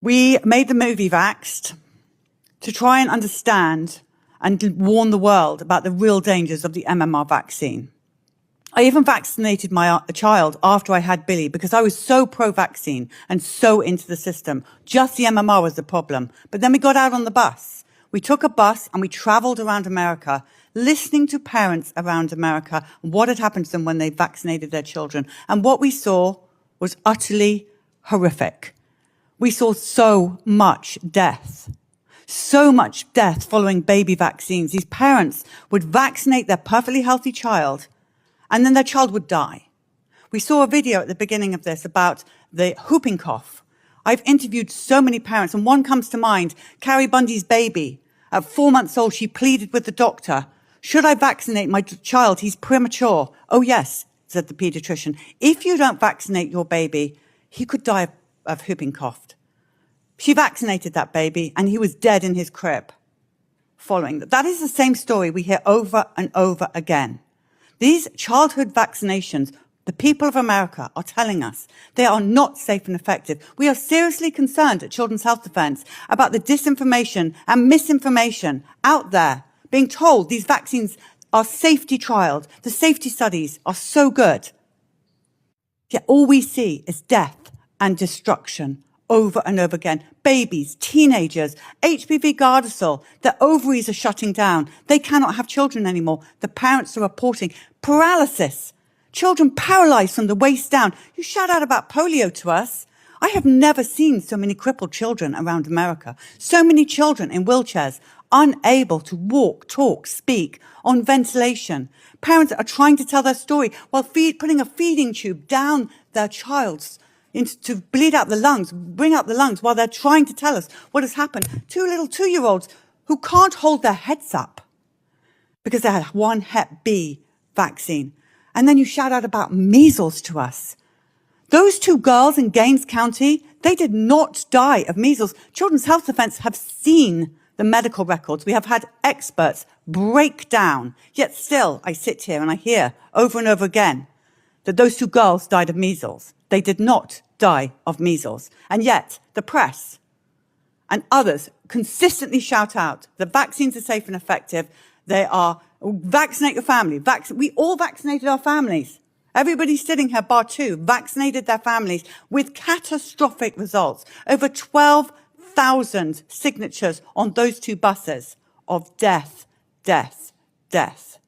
We made the movie Vaxxed to try and understand and warn the world about the real dangers of the MMR vaccine. I even vaccinated my child after I had Billy because I was so pro-vaccine and so into the system. Just the MMR was the problem. But then we got out on the bus. We took a bus and we traveled around America, listening to parents around America, what had happened to them when they vaccinated their children. And what we saw was utterly horrific. We saw so much death following baby vaccines. These parents would vaccinate their perfectly healthy child, and then their child would die. We saw a video at the beginning of this about the whooping cough. I've interviewed so many parents, and one comes to mind, Carrie Bundy's baby. At 4 months old, she pleaded with the doctor, "Should I vaccinate my child? He's premature." "Oh, yes," said the pediatrician. "If you don't vaccinate your baby, he could die of whooping cough." She vaccinated that baby, and he was dead in his crib following that. That is the same story we hear over and over again. These childhood vaccinations, the people of America are telling us they are not safe and effective. We are seriously concerned at Children's Health Defense about the disinformation and misinformation out there, being told these vaccines are safety trialed. The safety studies are so good. Yet all we see is death and destruction over and over again. Babies, teenagers, HPV Gardasil, their ovaries are shutting down. They cannot have children anymore. The parents are reporting paralysis. Children paralyzed from the waist down. You shout out about polio to us. I have never seen so many crippled children around America. So many children in wheelchairs, unable to walk, talk, speak, on ventilation. Parents are trying to tell their story while putting a feeding tube down their child's to bleed out the lungs, bring out the lungs while they're trying to tell us what has happened. 2 little 2-year-olds who can't hold their heads up because they had one Hep B vaccine. And then you shout out about measles to us. Those 2 girls in Gaines County, they did not die of measles. Children's Health Defense have seen the medical records. We have had experts break down. Yet still, I sit here and I hear over and over again that those 2 girls died of measles. They did not die of measles. And yet the press and others consistently shout out the vaccines are safe and effective. They are vaccinate your family. We all vaccinated our families. Everybody sitting here, bar 2, vaccinated their families with catastrophic results. Over 12,000 signatures on those 2 buses of death, death, death.